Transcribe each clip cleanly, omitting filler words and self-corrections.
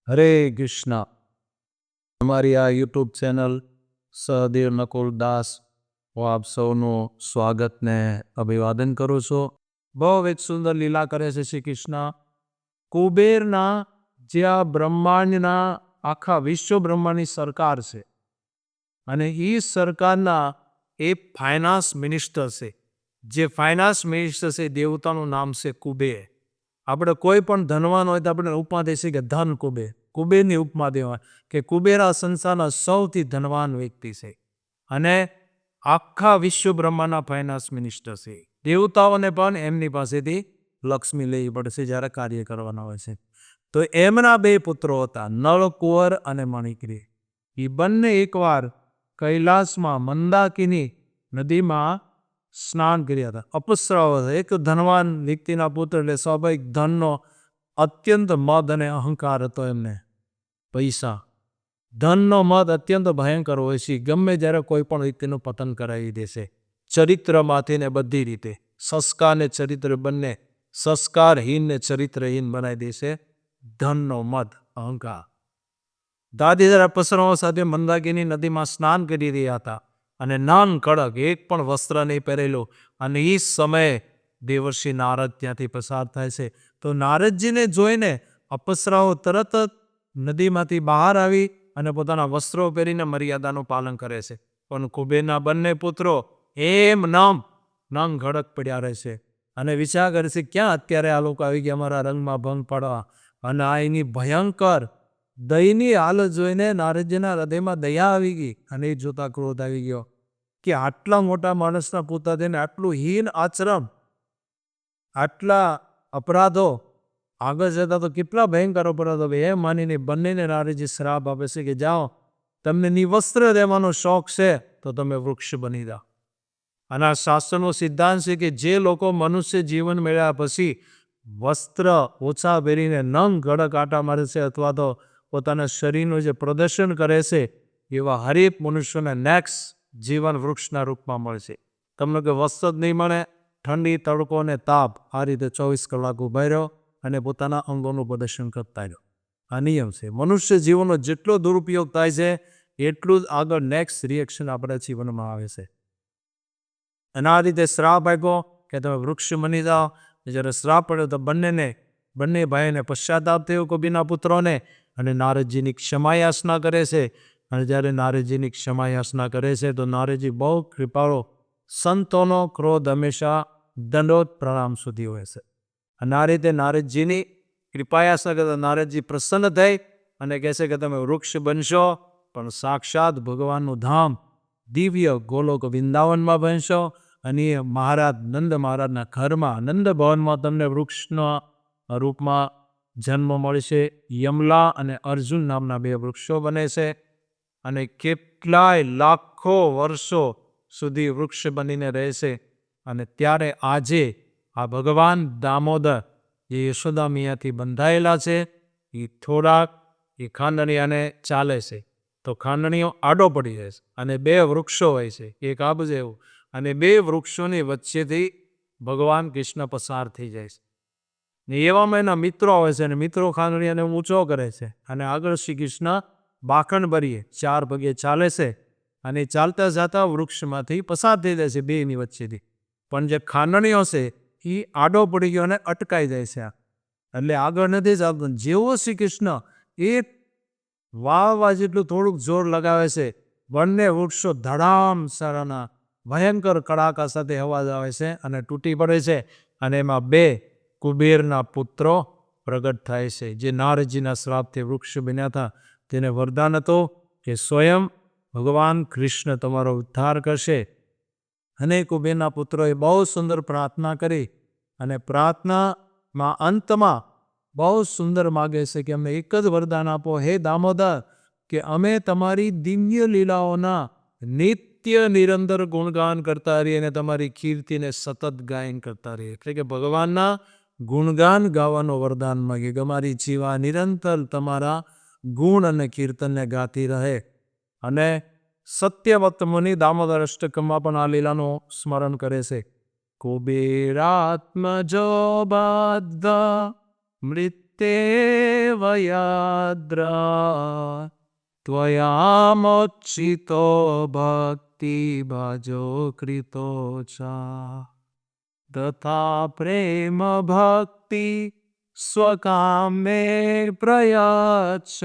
હરે કૃષ્ણ. અમારી આ YouTube channel Sahadev Nakul દાસ, હું આપ સૌનું સ્વાગત ને અભિવાદન કરું છું. બહુ એક સુંદર લીલા કરે છે શ્રી કૃષ્ણ. કુબેરના જે આ બ્રહ્માંડના આખા વિશ્વ બ્રહ્માંડની સરકાર છે અને એ સરકારના એ ફાઇનાન્સ મિનિસ્ટર છે. જે ફાઇનાન્સ મિનિસ્ટર છે દેવતાનું નામ છે કુબેર. આપણે કોઈ પણ ધનવાન હોય તો આપણે ઉપમા દઈશું કે ધન કુબેર. કુબેરની ઉપમા દેવાય કે કુબેર આ સંસારના સૌથી ધનવાન વ્યક્તિ છે અને આખા વિશ્વ બ્રહ્માંડના ફાઇનાન્સ મિનિસ્ટર છે. દેવતાઓને પણ એમની પાસેથી લક્ષ્મી લેવી પડશે જ્યારે કાર્ય કરવાના હોય છે. તો એમના બે પુત્રો હતા, નળકુંવર અને મણિગ્રીવ. એ બંને એકવાર કૈલાસમાં મંદાકિની નદીમાં સ્નાન કર્યા હતા. અપસરાઓ એક ધનવાન વ્યક્તિના પુત્ર એટલે સ્વાભાવિક ધનનો અત્યંત મદ અને અહંકાર હતો એમને. પૈસા, ધનનો મદ અત્યંત ભયંકર હોય છે. ગમે જ્યારે કોઈ પણ વ્યક્તિનું પતન કરાવી દેશે, ચરિત્રમાંથી ને બધી રીતે. સંસ્કાર ને ચરિત્ર બંને, સંસ્કારહીન ને ચરિત્રહીન બનાવી દેશે ધનનો મદ, અહંકાર. દાદી જરા અપસરાઓ સાથે મંદાકિની નદીમાં સ્નાન કરી રહ્યા હતા અને નાન કડક એક પણ વસ્ત્ર નહીં પહેરેલું. અને એ સમયે દેવર્ષિ નારદ ત્યાંથી પસાર થાય છે. તો નારદજીને જોઈને અપસરાઓ તરત જ નદીમાંથી બહાર આવી અને પોતાના વસ્ત્રો પહેરીને મર્યાદાનું પાલન કરે છે. પણ કુબેરના બંને પુત્રો એમ નમ ઘડક પડ્યા રહે છે અને વિચાર કરે છે ક્યાં અત્યારે આ લોકો આવી ગયા અમારા રંગમાં ભંગ પડવા. અને આ એની ભયંકર દયની હાલત જોઈને નારદજીના હૃદયમાં દયા આવી ગઈ અને એ જોતા ક્રોધ આવી ગયો કે આટલા મોટા માણસના પુત્ર થઈને આટલું હીન આચરણ, આટલા અપરાધો, આગળ જતા તો કેટલા ભયંકર અપરાધો. એમ માનીને બંનેને નારદજી શ્રાપ આપે છે કે જાઓ, તમને નિવસ્ત્ર રહેવાનો શોખ છે તો તમે વૃક્ષ બની જાઓ. અને આ શાસ્ત્રનો સિદ્ધાંત છે કે જે લોકો મનુષ્ય જીવન મેળવ્યા પછી વસ્ત્ર ઓછા પહેરીને નંગ ગળક આટા મારે છે અથવા તો પોતાના શરીરનું જે પ્રદર્શન કરે છે, એવા હરેક મનુષ્યને નેક્સ્ટ જીવન વૃક્ષના રૂપમાં મળશે. તમને કે વસ્ત્ર જ નહીં મળે, ઠંડી, તડકો અને તાપ આ રીતે 24 કલાક ઉભા રહ્યો અને પોતાના અંગોનું પ્રદર્શન કરતા રહ્યો. આ નિયમ છે. મનુષ્ય જીવનનો જેટલો દુરુપયોગ થાય છે એટલું જ આગળ નેક્સ્ટ રિએક્શન આપણા જીવનમાં આવે છે. અને આ રીતે શ્રાપ આપ્યો કે તમે વૃક્ષ બની જાઓ. જ્યારે શ્રાપ પડ્યો તો બંને ભાઈને પશ્ચાતાપ થયો કુબેરના પુત્રોને અને નારદજીની ક્ષમા યાચના કરે છે. અને જ્યારે નારદજીની ક્ષમા યાચના કરે છે તો નારદજી બહુ કૃપાળુ. સંતોનો ક્રોધ હંમેશા દંડોત પ્રણામ સુધી હોય છે. અને આ રીતે નારદજીની કૃપા યાચના કરતા નારદજી પ્રસન્ન થઈ અને કહે છે કે તમે વૃક્ષ બનશો પણ સાક્ષાત ભગવાનનું ધામ દિવ્ય ગોલોક વૃંદાવનમાં બનશો. અને મહારાજ નંદ મહારાજના ઘરમાં નંદ ભવનમાં તમને વૃક્ષના રૂપમાં જન્મ મળશે. યમલા અને અર્જુન નામના બે વૃક્ષો બને છે અને કેટલાય લાખો વર્ષો સુધી વૃક્ષ બનીને રહેશે. અને ત્યારે આજે આ ભગવાન દામોદર જે યશોદા મૈયાથી બંધાયેલા છે, એ થોડાક એ ખાંડણીયાને ચાલે છે તો ખાંડણીઓ આડો પડી જાય છે અને બે વૃક્ષો હોય છે, એક આબ જેવું, અને બે વૃક્ષોની વચ્ચેથી ભગવાન કૃષ્ણ પસાર થઈ જાય છે. ને એવામાં એના મિત્રો હોય છે અને મિત્રો ખાંડણીયાને ઊંચો કરે છે અને આગળ શ્રી કૃષ્ણ બાખણ ભરીએ 4 પગે ચાલે છે અને ચાલતા જતા વૃક્ષમાંથી પસાર થઈ જાય છે બેની વચ્ચેથી. પણ જે ખાંડણીઓ છે એ આડો પડી ગયો અને અટકાઈ જાય છે, એટલે આગળ નથી ચાલતું. જેવો શ્રી કૃષ્ણ એક વાવવા જેટલું થોડુંક જોર લગાવે છે, બંને વૃક્ષો ધડામ સારાના ભયંકર કડાકા સાથે અવાજ આવે છે અને તૂટી પડે છે. અને એમાં બે કુબેરના પુત્રો પ્રગટ થાય છે. જે નારદજીના શ્રાપથી વૃક્ષ બન્યા હતા તેને વરદાન હતું કે સ્વયં ભગવાન કૃષ્ણ તમારો ઉદ્ધાર કરશે. અને કુબેરના પુત્રોએ બહુ સુંદર પ્રાર્થના કરી અને પ્રાર્થનામાં અંતમાં બહુ સુંદર માગે છે કે અમને એક જ વરદાન આપો, હે દામોદર, કે અમે તમારી દિવ્ય લીલાઓના નિત્ય નિરંતર ગુણગાન કરતા રહીએ અને તમારી કીર્તિને સતત ગાયન કરતા રહીએ. એટલે કે ભગવાનના ગુણગાન ગાવાનો વરદાન માગે કે અમારી જીવા નિરંતર તમારા ગુણ અને કીર્તનને ગાતી રહે. અને સત્યવત મુનિ દામોદર અષ્ટકમાં પણ આ લીલાનું સ્મરણ કરે છે. કુબેરાત્મજો બાધ મૃત્યુ वयाद्रा त्वयामोच्चितो भक्ति भजो कृतो च तथा प्रेम भक्ति स्वकामे प्रयच्छ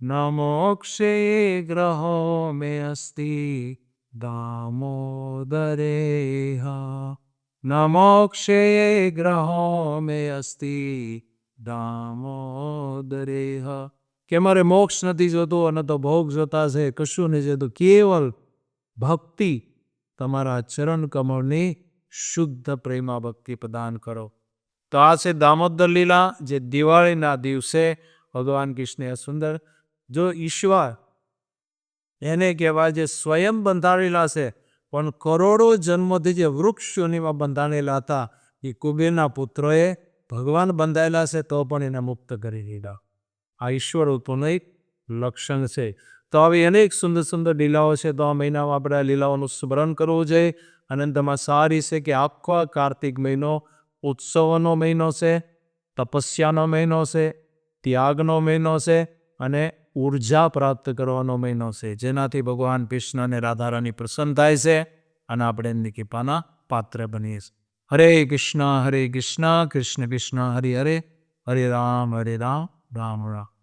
न मोक्षे ग्रहो मे अस्ति दामोदरेह न मोक्षे ग्रहो मे अस्ति दामोदरेह કે મારે મોક્ષ નથી જોતો અને તો ભોગ જોતા છે, કશું નહીં જોતું, કેવલ ભક્તિ તમારા ચરણ કમળની શુદ્ધ પ્રેમા ભક્તિ પ્રદાન કરો. તો આ છે દામોદર લીલા, જે દિવાળીના દિવસે ભગવાન કૃષ્ણે સુંદર, જો ઈશ્વર એને કહેવાય જે સ્વયં બંધાયેલા છે, પણ કરોડો જન્મથી જે વૃક્ષ યોનિમાં બંધાયેલા હતા એ કુબેરના પુત્રોએ ભગવાન બંધાયેલા છે તો પણ એને મુક્ત કરી દીધા. આ ઈશ્વર ઉત્પન્ન એક લક્ષણ છે. તો આવી અનેક સુંદર સુંદર લીલાઓ છે. તો આ મહિનામાં આપણે આ લીલાઓનું સ્મરણ કરવું જોઈએ. અનંતમાં સારી છે કે આખો આ કાર્તિક મહિનો ઉત્સવનો મહિનો છે, તપસ્યાનો મહિનો છે, ત્યાગનો મહિનો છે અને ઉર્જા પ્રાપ્ત કરવાનો મહિનો છે, જેનાથી ભગવાન કૃષ્ણ અને રાધારાની પ્રસન્ન થાય છે અને આપણે એમની કૃપાના પાત્ર બનીએ છીએ. હરે કૃષ્ણ કૃષ્ણ કૃષ્ણ હરે હરે, હરે રામ રામ રામ.